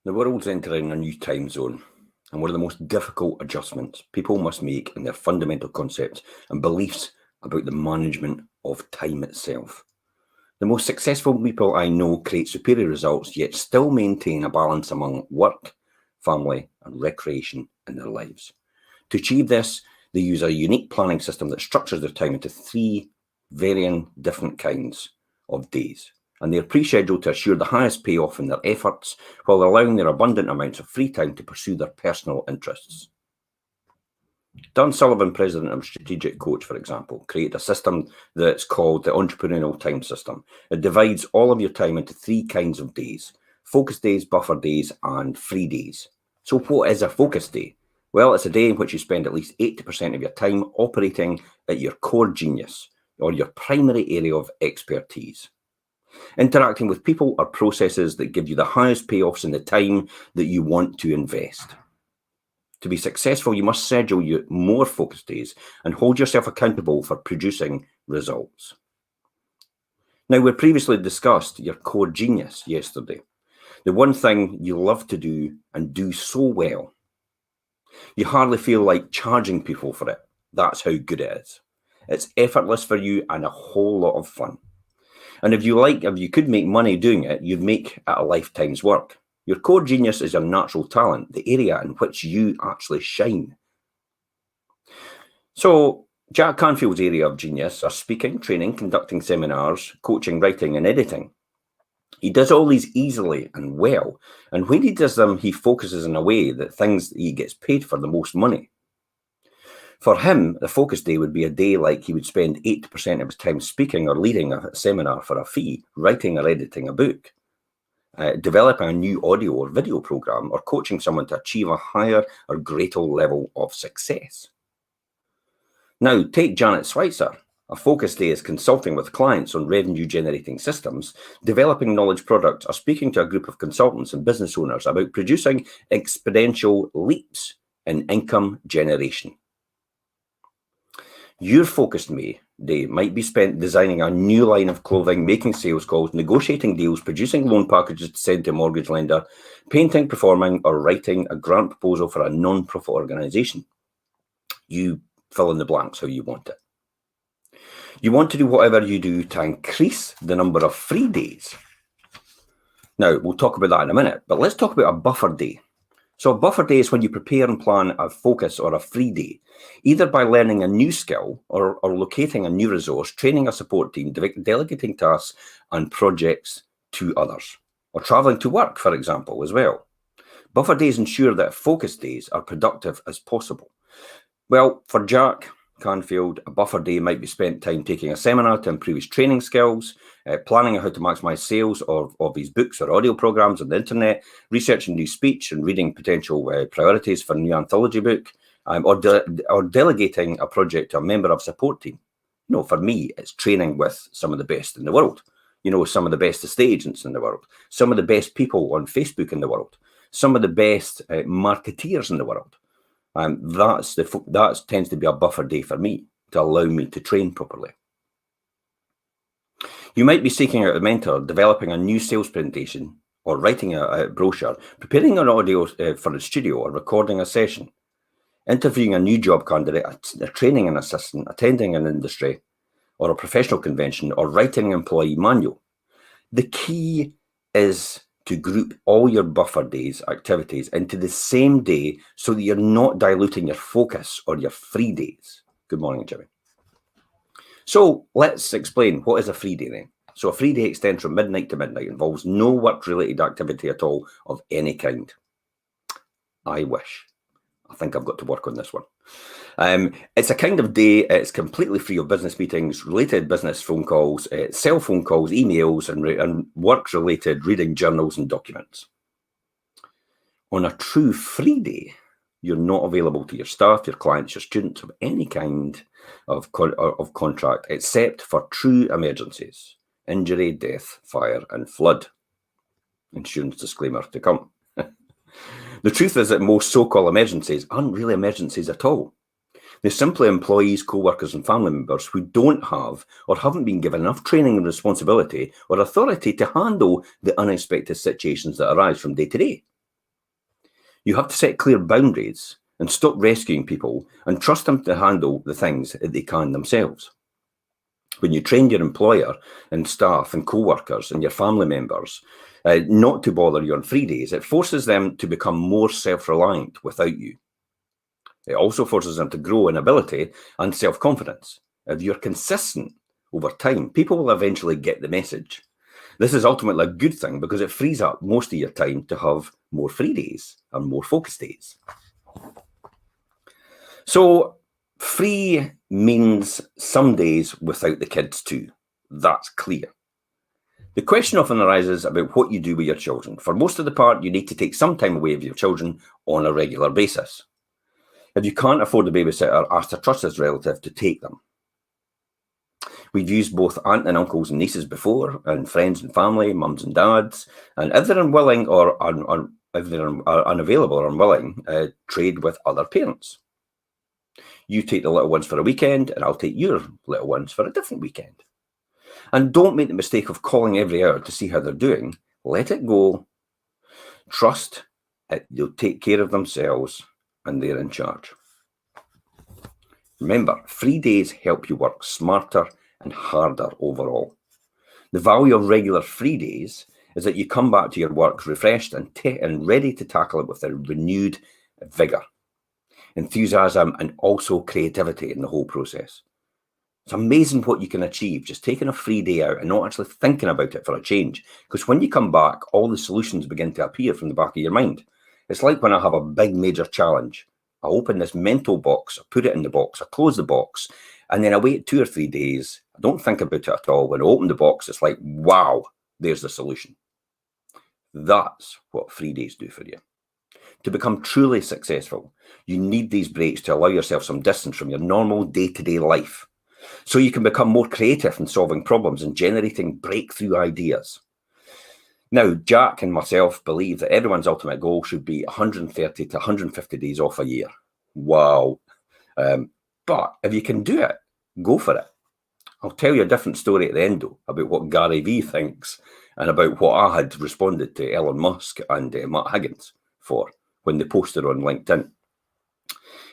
The world's entering a new time zone, and one of the most difficult adjustments people must make in their fundamental concepts and beliefs about the management of time itself. The most successful people I know create superior results, yet still maintain a balance among work, family, and recreation in their lives. To achieve this, they use a unique planning system that structures their time into three varying different kinds of days. And they're pre-scheduled to assure the highest payoff in their efforts while allowing their abundant amounts of free time to pursue their personal interests. Dan Sullivan, president of Strategic Coach, for example, created a system that's called the Entrepreneurial Time System. It divides all of your time into three kinds of days: focus days, buffer days, and free days. So what is a focus day? Well, it's a day in which you spend at least 80% of your time operating at your core genius or your primary area of expertise. Interacting with people or processes that give you the highest payoffs in the time that you want to invest. To be successful, you must schedule your more focus days and hold yourself accountable for producing results. Now, we previously discussed your core genius yesterday. The one thing you love to do and do so well. You hardly feel like charging people for it. That's how good it is. It's effortless for you and a whole lot of fun. And if you could make money doing it, you'd make it a lifetime's work. Your core genius is your natural talent, the area in which you actually shine. So Jack Canfield's area of genius are speaking, training, conducting seminars, coaching, writing, and editing. He does all these easily and well. And when he does them, he focuses in a way that things he gets paid for the most money. For him, the focus day would be a day like he would spend 80% of his time speaking or leading a seminar for a fee, writing or editing a book, developing a new audio or video program, or coaching someone to achieve a higher or greater level of success. Now, take Janet Schweitzer. A focus day is consulting with clients on revenue-generating systems, developing knowledge products, or speaking to a group of consultants and business owners about producing exponential leaps in income generation. Your focused day might be spent designing a new line of clothing, making sales calls, negotiating deals, producing loan packages to send to a mortgage lender, painting, performing, or writing a grant proposal for a non-profit organization. You fill in the blanks how you want it. You want to do whatever you do to increase the number of free days. Now, we'll talk about that in a minute, but let's talk about a buffer day. So a buffer day is when you prepare and plan a focus or a free day, either by learning a new skill or locating a new resource, training a support team, delegating tasks and projects to others, or traveling to work, for example, as well. Buffer days ensure that focus days are productive as possible. Well, for Jack Canfield, a buffer day might be spent time taking a seminar to improve his training skills, planning how to maximize sales of his books or audio programs on the internet, researching new speech and reading potential priorities for a new anthology book, or delegating a project to a member of a support team. For me, it's training with some of the best in the world. Some of the best estate agents in the world, some of the best people on Facebook in the world, some of the best marketeers in the world. That tends to be a buffer day for me to allow me to train properly. You might be seeking out a mentor, developing a new sales presentation, or writing a brochure, preparing an audio for a studio, or recording a session, interviewing a new job candidate, a training an assistant, attending an industry or a professional convention, or writing an employee manual. The key is to group all your buffer days activities into the same day so that you're not diluting your focus or your free days. Good morning, Jimmy. So let's explain what is a free day then. So a free day extends from midnight to midnight, involves no work-related activity at all of any kind. I wish. I think I've got to work on this one. It's a kind of day, it's completely free of business meetings, related business phone calls, cell phone calls, emails, and work-related reading journals and documents. On a true free day, you're not available to your staff, your clients, your students of any kind of contract, except for true emergencies: injury, death, fire, and flood. Insurance disclaimer to come. The truth is that most so-called emergencies aren't really emergencies at all. They're simply employees, co-workers and family members who don't have or haven't been given enough training and responsibility or authority to handle the unexpected situations that arise from day to day. You have to set clear boundaries and stop rescuing people and trust them to handle the things that they can themselves. When you train your employer and staff and co-workers and your family members not to bother you on free days, it forces them to become more self-reliant without you. It also forces them to grow in ability and self-confidence. If you're consistent over time, people will eventually get the message. This is ultimately a good thing because it frees up most of your time to have more free days and more focus days. So free means some days without the kids too. That's clear. The question often arises about what you do with your children. For most of the part, you need to take some time away with your children on a regular basis. If you can't afford a babysitter, ask a trusted relative to take them. We've used both aunt and uncles and nieces before, and friends and family, mums and dads, and if they're unwilling or if they're unavailable or unwilling, trade with other parents. You take the little ones for a weekend, and I'll take your little ones for a different weekend. And don't make the mistake of calling every hour to see how they're doing. Let it go. Trust they'll take care of themselves, and they're in charge. Remember, free days help you work smarter and harder overall. The value of regular free days is that you come back to your work refreshed and ready to tackle it with a renewed vigor, enthusiasm, and also creativity in the whole process. It's amazing what you can achieve just taking a free day out and not actually thinking about it for a change. Because when you come back, all the solutions begin to appear from the back of your mind. It's like when I have a big major challenge. I open this mental box, I put it in the box, I close the box, and then I wait 2 or 3 days. I don't think about it at all. When I open the box, it's like, wow, there's the solution. That's what free days do for you. To become truly successful, you need these breaks to allow yourself some distance from your normal day-to-day life, so you can become more creative in solving problems and generating breakthrough ideas. Now, Jack and myself believe that everyone's ultimate goal should be 130 to 150 days off a year. Wow. But if you can do it, go for it. I'll tell you a different story at the end, though, about what Gary Vee thinks and about what I had responded to Elon Musk and Matt Higgins for when they posted on LinkedIn.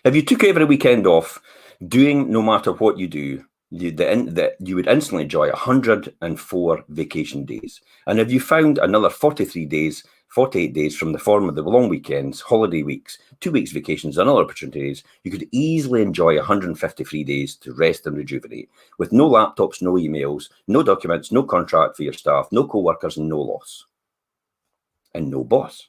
If you took every weekend off, doing no matter what you do, you would instantly enjoy 104 vacation days. And if you found another 48 days from the form of the long weekends, holiday weeks, 2 weeks vacations, and other opportunities, you could easily enjoy 153 days to rest and rejuvenate, with no laptops, no emails, no documents, no contract for your staff, no co-workers, and no loss. And no boss.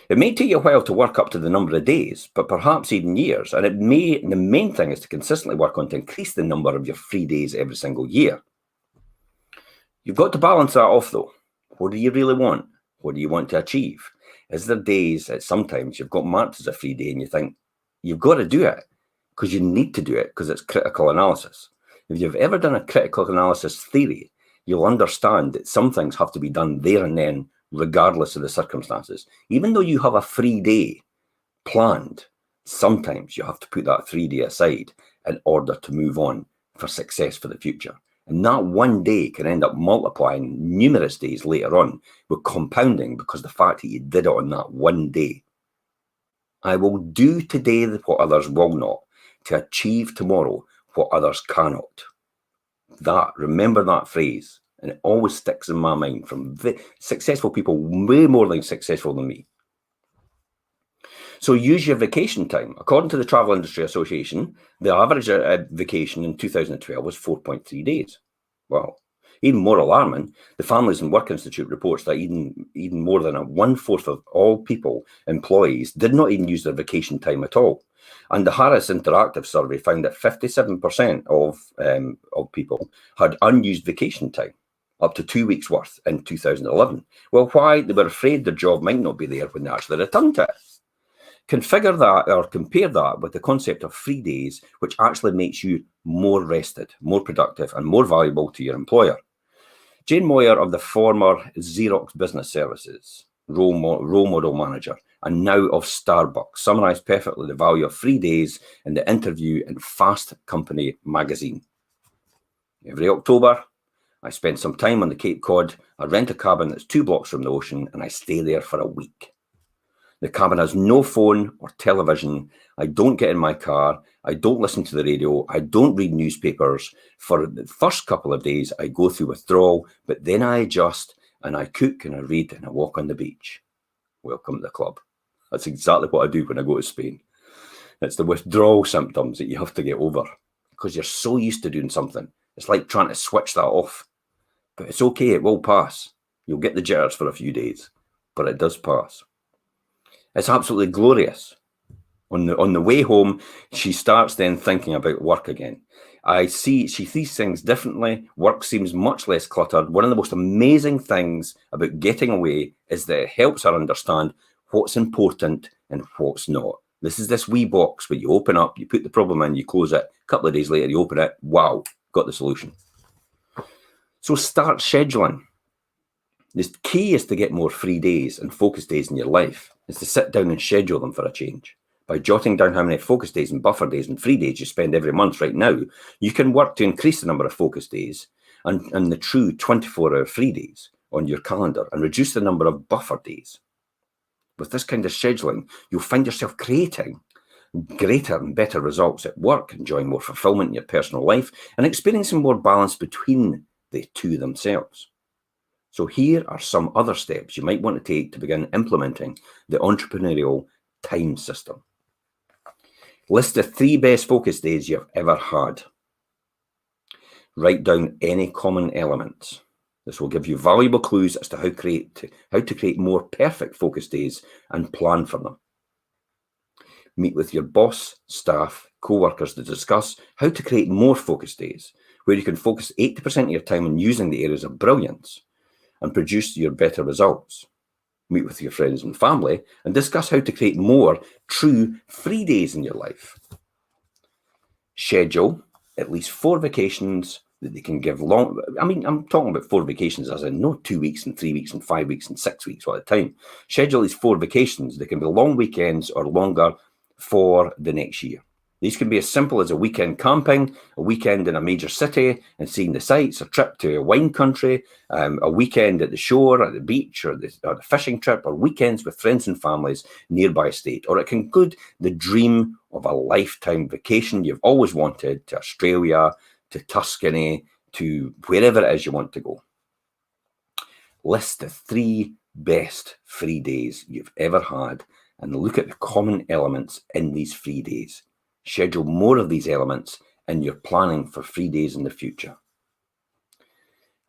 It may take you a while to work up to the number of days, but perhaps even years, and the main thing is to consistently work on to increase the number of your free days every single year. You've got to balance that off, though. What do you really want? What do you want to achieve? Is there days that sometimes you've got marked as a free day and you think, you've got to do it because you need to do it because it's critical analysis. If you've ever done a critical analysis theory, you'll understand that some things have to be done there and then, regardless of the circumstances. Even though you have a free day planned, sometimes you have to put that 3 day aside in order to move on for success for the future. And that one day can end up multiplying numerous days later on with compounding because the fact that you did it on that one day. I will do today what others will not, to achieve tomorrow what others cannot. Remember that phrase. And it always sticks in my mind from successful people, way more than successful than me. So use your vacation time. According to the Travel Industry Association, the average vacation in 2012 was 4.3 days. Wow. Even more alarming, the Families and Work Institute reports that even more than 1/4 of all employees did not even use their vacation time at all. And the Harris Interactive survey found that 57% of people had unused vacation time, up to 2 weeks worth in 2011. Well, why? They were afraid their job might not be there when they actually returned to it. Configure that or compare that with the concept of free days, which actually makes you more rested, more productive, and more valuable to your employer. Jane Moyer of the former Xerox Business Services, role model manager, and now of Starbucks, summarized perfectly the value of free days in the interview in Fast Company magazine. Every October, I spend some time on the Cape Cod. I rent a cabin that's 2 blocks from the ocean, and I stay there for a week. The cabin has no phone or television. I don't get in my car. I don't listen to the radio. I don't read newspapers. For the first couple of days, I go through withdrawal, but then I adjust and I cook and I read and I walk on the beach. Welcome to the club. That's exactly what I do when I go to Spain. It's the withdrawal symptoms that you have to get over because you're so used to doing something. It's like trying to switch that off. But it's okay, it will pass. You'll get the jitters for a few days, but it does pass. It's absolutely glorious. On the way home, she starts then thinking about work again. She sees things differently. Work seems much less cluttered. One of the most amazing things about getting away is that it helps her understand what's important and what's not. This is this wee box where you open up, you put the problem in, you close it. A couple of days later, you open it. Wow, got the solution. So start scheduling. The key is to get more free days and focus days in your life. Is to sit down and schedule them for a change. By jotting down how many focus days and buffer days and free days you spend every month right now, you can work to increase the number of focus days and the true 24-hour free days on your calendar and reduce the number of buffer days. With this kind of scheduling, you'll find yourself creating greater and better results at work, enjoying more fulfillment in your personal life, and experiencing more balance between the two themselves. So here are some other steps you might want to take to begin implementing the entrepreneurial time system. List the 3 best focus days you've ever had. Write down any common elements. This will give you valuable clues as to how to create more perfect focus days and plan for them. Meet with your boss, staff, co-workers to discuss how to create more focus days, where you can focus 80% of your time on using the areas of brilliance and produce your better results. Meet with your friends and family and discuss how to create more true free days in your life. Schedule at least 4 vacations that they can give long. I'm talking about 4 vacations as in not 2 weeks and 3 weeks and 5 weeks and 6 weeks all the time. Schedule these 4 vacations. They can be long weekends or longer for the next year. These can be as simple as a weekend camping, a weekend in a major city and seeing the sights, a trip to a wine country, a weekend at the shore, at the beach, or the fishing trip, or weekends with friends and families nearby state. Or it can include the dream of a lifetime vacation you've always wanted to Australia, to Tuscany, to wherever it is you want to go. List the 3 best free days you've ever had and look at the common elements in these free days. Schedule more of these elements in your planning for free days in the future.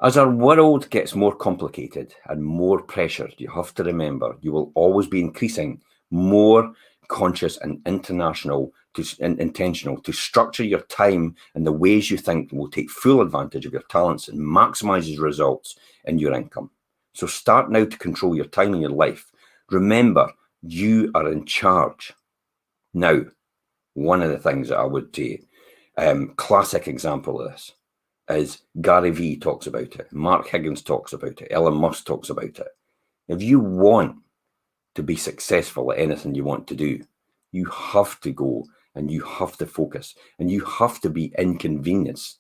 As our world gets more complicated and more pressured, you have to remember you will always be increasing more conscious and intentional to structure your time in the ways you think will take full advantage of your talents and maximizes results in your income. So start now to control your time in your life. Remember, you are in charge. Now, one of the things that I would say, classic example of this, is Gary Vee talks about it, Mark Higgins talks about it, Elon Musk talks about it. If you want to be successful at anything you want to do, you have to go and you have to focus and you have to be inconvenienced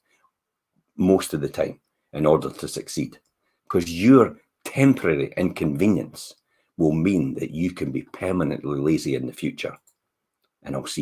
most of the time in order to succeed, because your temporary inconvenience will mean that you can be permanently lazy in the future. And I'll see